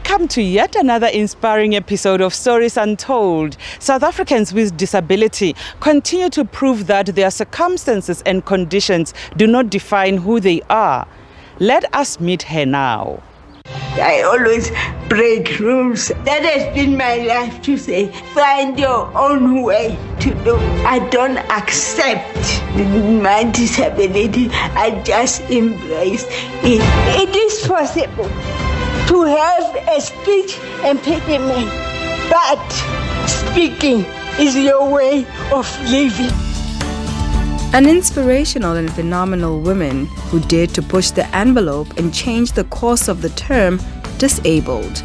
Welcome to yet another inspiring episode of Stories Untold. South Africans with disability continue to prove that their circumstances and conditions do not define who they are. Let us meet her now. I always break rules. That has been my life to say, find your own way to do. I don't accept my disability. I just embrace it. It is possible to have a speech impediment, but speaking is your way of living. An inspirational and phenomenal woman who dared to push the envelope and change the course of the term disabled.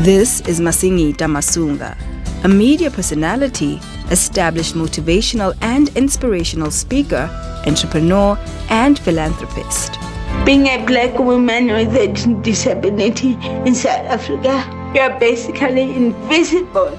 This is Masingita Masunga, a media personality, established motivational and inspirational speaker, entrepreneur, and philanthropist. Being a black woman with a disability in South Africa, you're basically invisible.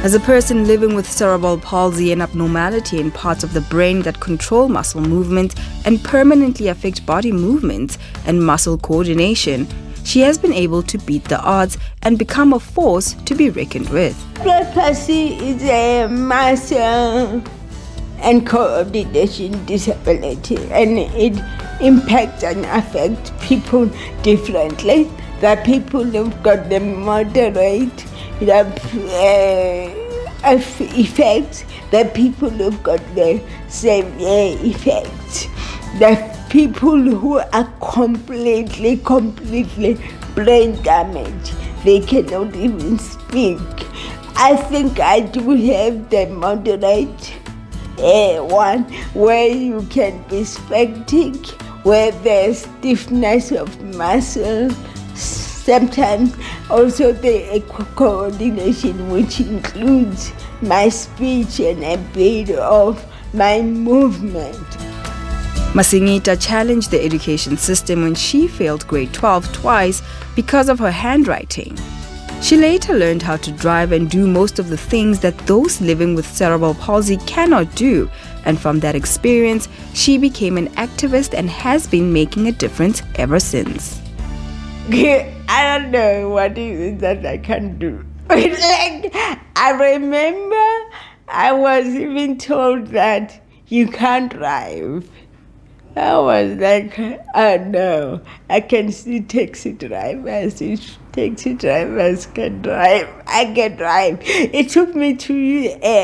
As a person living with cerebral palsy, an abnormality in parts of the brain that control muscle movement and permanently affect body movements and muscle coordination, she has been able to beat the odds and become a force to be reckoned with. Palsy is a muscle and coordination disability, and it impacts and affects people differently. There are people who've got the moderate effects, the people who've got the severe effects, the people who are completely brain damaged. They cannot even speak. I think I do have the moderate one where you can be spastic, where there's stiffness of muscle, sometimes also the coordination, which includes my speech and a bit of my movement. Masingita challenged the education system when she failed grade 12 twice because of her handwriting. She later learned how to drive and do most of the things that those living with cerebral palsy cannot do, and from that experience, she became an activist and has been making a difference ever since. I don't know what it is that I can do. I remember I was even told that you can't drive. I was like, oh no, I can see taxi drivers. If taxi drivers can drive, I can drive. It took me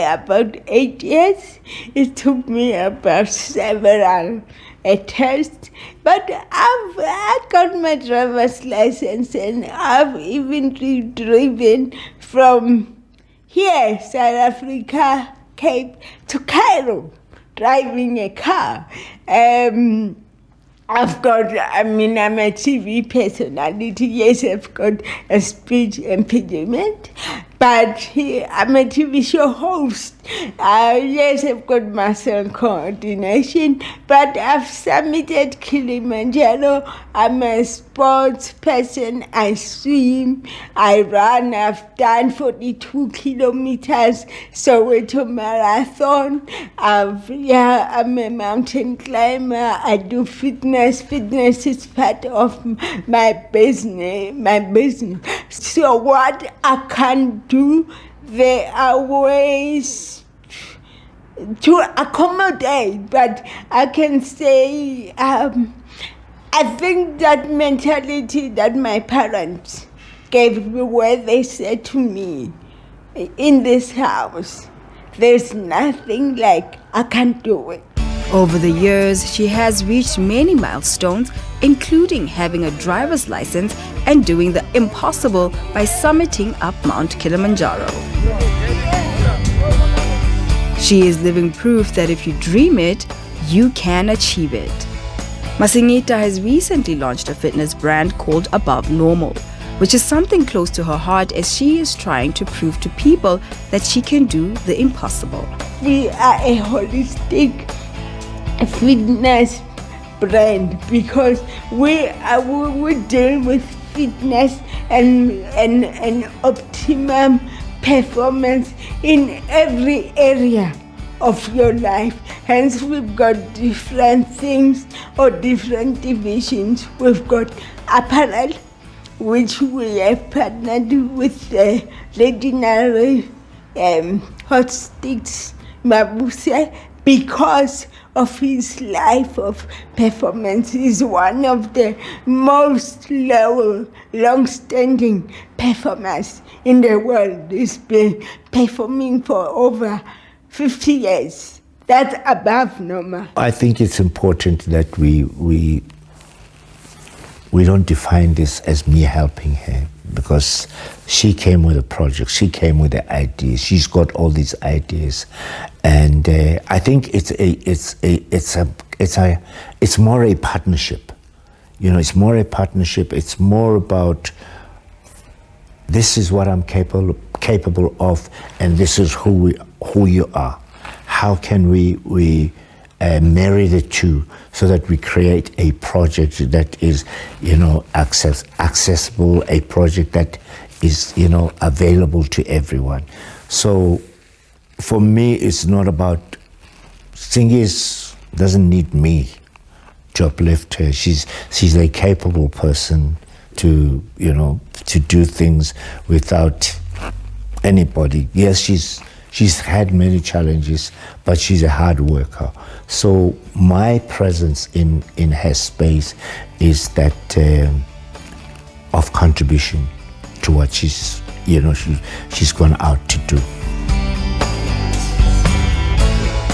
about 8 years. It took me about several tests. But I got my driver's license, and I've even driven from here, South Africa, Cape, to Cairo, driving a car. I'm a TV personality. Yes, I've got a speech impediment, but I'm a TV show host. Yes, I've got muscle coordination, but I've submitted Kilimanjaro. I'm a sports person. I swim, I run. I've done 42 kilometers, Soweto Marathon. I'm a mountain climber. I do fitness. Fitness is part of my business. So what I can do, there are ways to accommodate, but I can say I think that mentality that my parents gave me, where they said to me, in this house, there's nothing like I can do it. Over the years, she has reached many milestones, including having a driver's license and doing the impossible by summiting up Mount Kilimanjaro. She is living proof that if you dream it, you can achieve it. Masingita has recently launched a fitness brand called Above Normal, which is something close to her heart as she is trying to prove to people that she can do the impossible. We are a holistic fitness brand because we deal with fitness and optimum performance in every area of your life. Hence, we've got different things or different divisions. We've got apparel, which we have partnered with the legendary hot sticks Mabuse, because of his life of performance. He's one of the most long-standing performers in the world. He's been performing for over 50 years. That's above normal. I think it's important that we don't define this as me helping her, because she came with a project, she came with the ideas, she's got all these ideas, and I think it's more a partnership. You know, it's more a partnership. It's more about, this is what I'm capable of, and this is who you are. How can we marry the two so that we create a project that is, you know, accessible, a project that is, you know, available to everyone. So for me, it's not about, Singis doesn't need me to uplift her. She's a capable person to, you know, to do things without anybody. Yes, she's had many challenges, but she's a hard worker. So my presence in her space is that of contribution to what she's gone out to do.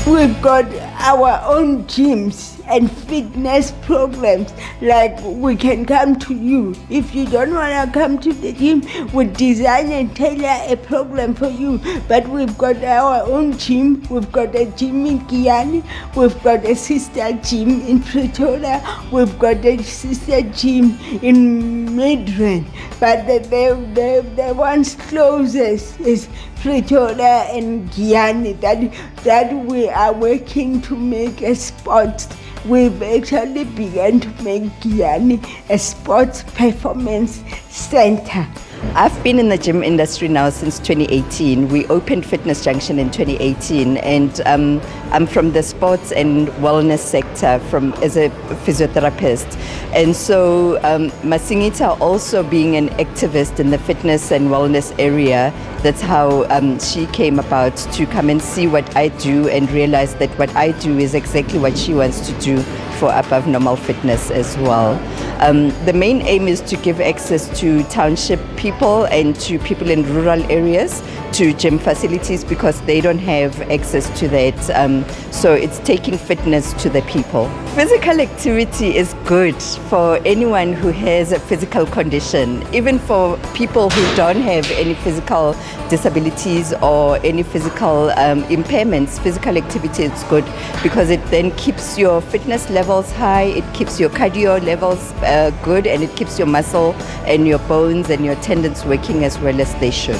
We've got our own gyms and fitness programs. Like, we can come to you. If you don't want to come to the gym, we design and tailor a program for you. But we've got our own gym. We've got a gym in Giyani. We've got a sister gym in Pretoria. We've got a sister gym in Midrand. But the ones closest is Pretoria and Giyani, that we are working to make a sport. We've actually begun to make Giyani a sports performance center. I've been in the gym industry now since 2018. We opened Fitness Junction in 2018, and I'm from the sports and wellness sector as a physiotherapist. And so Masingita, also being an activist in the fitness and wellness area, that's how she came about to come and see what I do and realize that what I do is exactly what she wants to do for above normal fitness as well. The main aim is to give access to township people and to people in rural areas to gym facilities, because they don't have access to that. So it's taking fitness to the people. Physical activity is good for anyone who has a physical condition, even for people who don't have any physical disabilities or any physical impairments. Physical activity is good because it then keeps your fitness levels high, it keeps your cardio levels good, and it keeps your muscle and your bones and your tendons working as well as they should.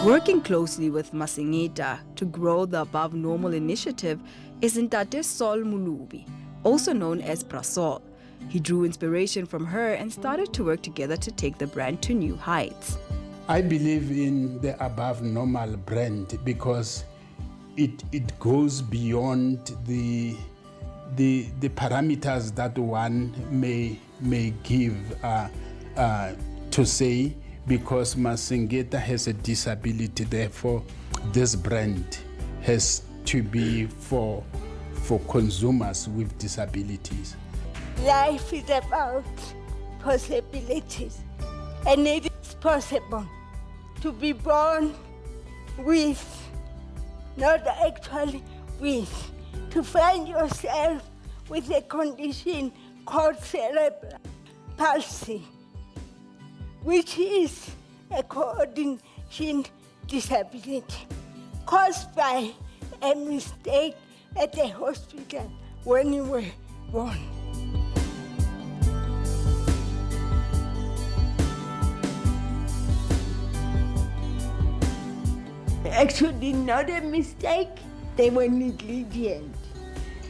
Working closely with Masingita to grow the Above Normal initiative is Ntate Sol Mulubi, also known as Brasol. He drew inspiration from her and started to work together to take the brand to new heights. I believe in the Above Normal brand because it goes beyond the parameters that one may give to say, because Masingita has a disability, therefore this brand has to be for consumers with disabilities. Life is about possibilities, and it is possible to be born with, not actually with, to find yourself with a condition called cerebral palsy, which is a coordination disability caused by a mistake at the hospital when you were born. Actually, not a mistake. They were negligent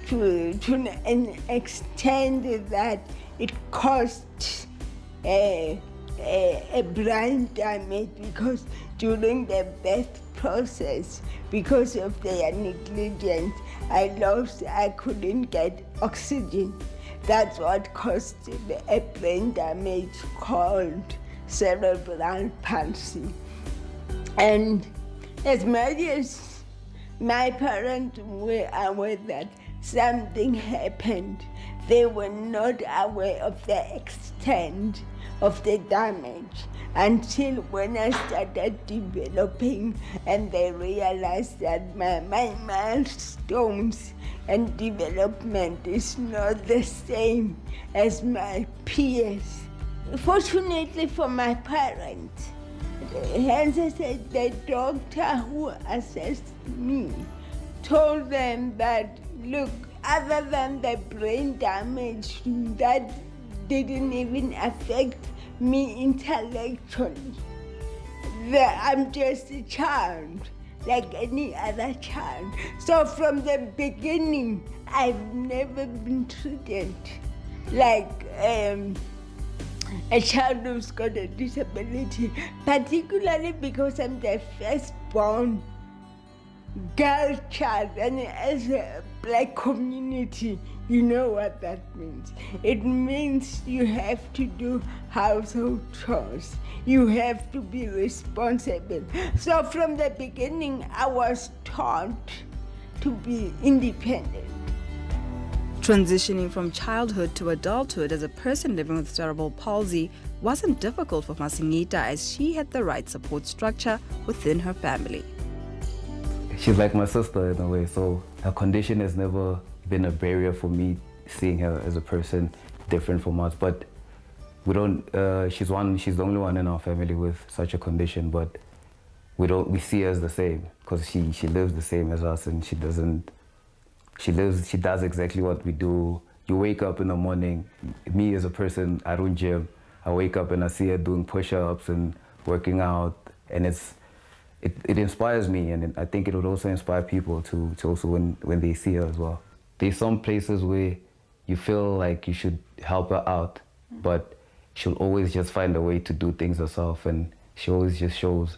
to an extent that it caused a brain damage because during the birth process, because of their negligence, I couldn't get oxygen. That's what caused a brain damage called cerebral palsy. And as much as my parents were aware that something happened, they were not aware of the extent of the damage until when I started developing and they realized that my milestones and development is not the same as my peers. Fortunately for my parents, hence I said the doctor who assessed me told them that, look, other than the brain damage that didn't even affect me intellectually, I'm just a child like any other child. So from the beginning, I've never been treated like a child who's got a disability, particularly because I'm the firstborn girl child, and as a black community, you know what that means. It means you have to do household chores. You have to be responsible. So from the beginning, I was taught to be independent. Transitioning from childhood to adulthood as a person living with cerebral palsy wasn't difficult for Masingita, as she had the right support structure within her family. She's like my sister in a way, so her condition has never been a barrier for me seeing her as a person different from us. But we don't. She's the only one in our family with such a condition. But we see her as the same because she lives the same as us, and she does exactly what we do. You wake up in the morning. Me as a person, I don't gym. I wake up and I see her doing push-ups and working out, and it inspires me, and I think it would also inspire people to also when they see her as well. There's some places where you feel like you should help her out, but she'll always just find a way to do things herself, and she always just shows.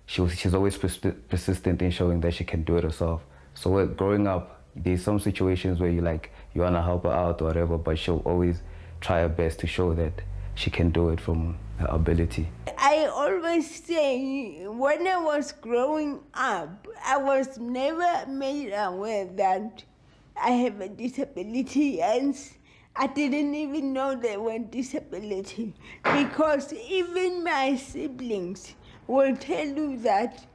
She's always persistent in showing that she can do it herself. So growing up, there's some situations where you want to help her out or whatever, but she'll always try her best to show that she can do it from her ability. I always say, when I was growing up, I was never made aware that I have a disability, and I didn't even know there were disability, because even my siblings will tell you that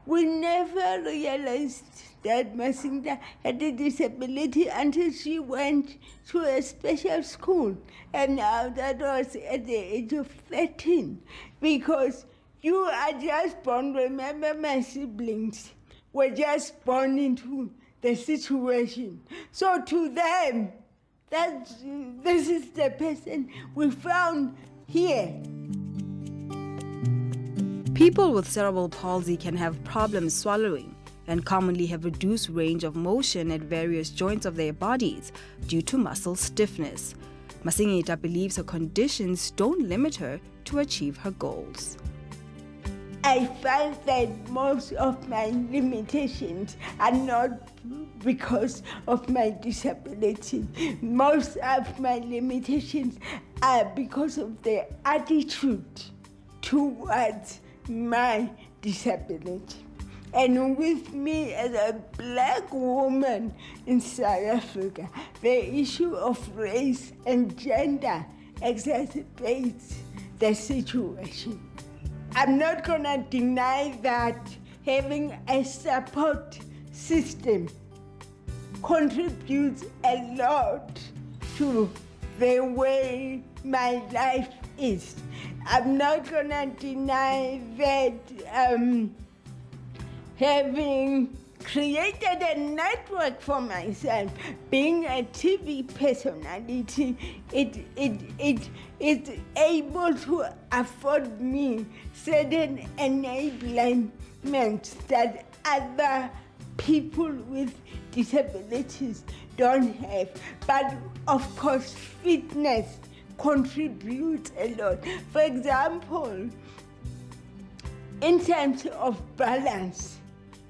we never realized that Masunga had a disability until she went to a special school, and now that was at the age of 13, because you are just born. Remember, my siblings were just born into the situation. So to them, this is the person we found here. People with cerebral palsy can have problems swallowing and commonly have reduced range of motion at various joints of their bodies due to muscle stiffness. Masingita believes her conditions don't limit her to achieve her goals. I find that most of my limitations are not because of my disability. Most of my limitations are because of the attitude towards my disability. And with me as a black woman in South Africa, the issue of race and gender exacerbates the situation. I'm not gonna deny that having a support system contributes a lot to the way my life is. I'm not gonna deny that having created a network for myself, being a TV personality, it's able to afford me certain enablements that other people with disabilities don't have. But of course, fitness contributes a lot. For example, in terms of balance,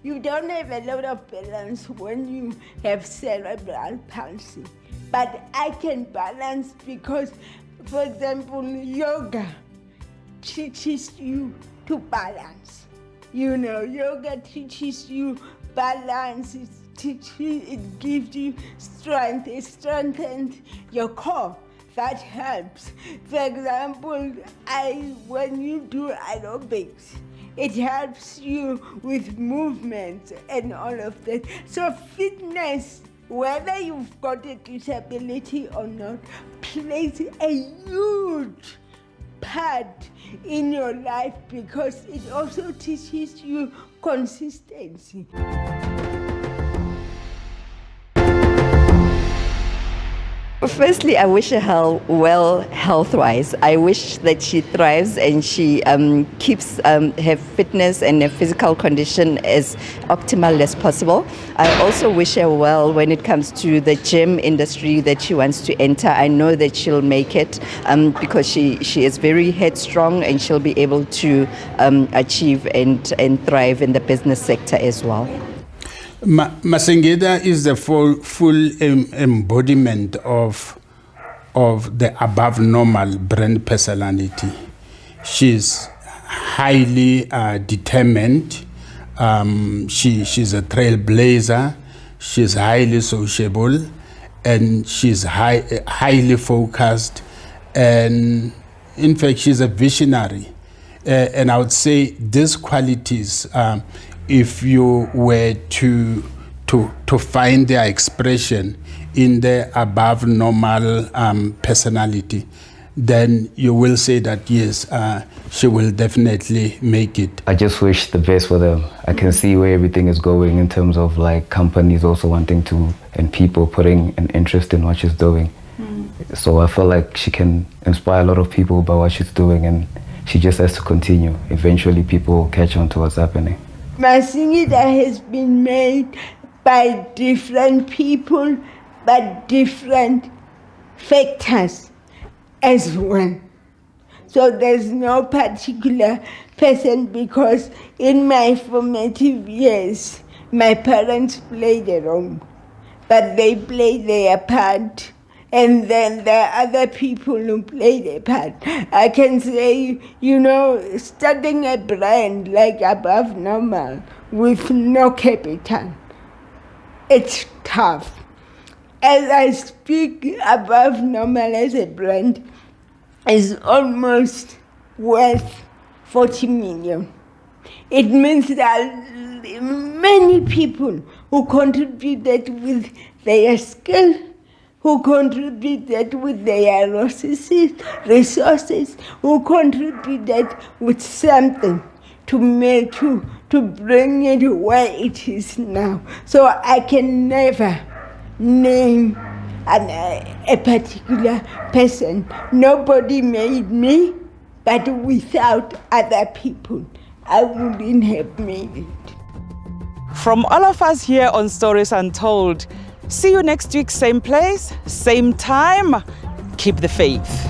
you don't have a lot of balance when you have cerebral palsy. But I can balance because, for example, yoga teaches you to balance. You know, yoga teaches you balance. It gives you strength. It strengthens your core. That helps. For example, when you do aerobics, it helps you with movement and all of that. So fitness, whether you've got a disability or not, plays a huge part in your life because it also teaches you consistency. Firstly, I wish her well health-wise. I wish that she thrives and she keeps her fitness and her physical condition as optimal as possible. I also wish her well when it comes to the gym industry that she wants to enter. I know that she'll make it because she is very headstrong and she'll be able to achieve and thrive in the business sector as well. Masingita is the full embodiment of the above normal brand personality. She's highly determined. She's a trailblazer. She's highly sociable, and she's highly focused. And in fact, she's a visionary. And I would say these qualities, if you were to find their expression in the above normal personality, then you will say that yes, she will definitely make it. I just wish the best for them. I can see where everything is going in terms of like companies also wanting to, and people putting an interest in what she's doing. So I feel like she can inspire a lot of people by what she's doing, and she just has to continue. Eventually people will catch on to what's happening. Masingita has been made by different people, but different factors as well. So there's no particular person, because in my formative years, my parents played a role, but they played their part. And then there are other people who play their part. I can say, starting a brand like Above Normal with no capital, it's tough. As I speak, Above Normal as a brand is almost worth 40 million. It means that many people who contributed with their skill, who contributed with their resources, who contributed with something to bring it where it is now. So I can never name a particular person. Nobody made me, but without other people, I wouldn't have made it. From all of us here on Stories Untold, see you next week, same place, same time. Keep the faith.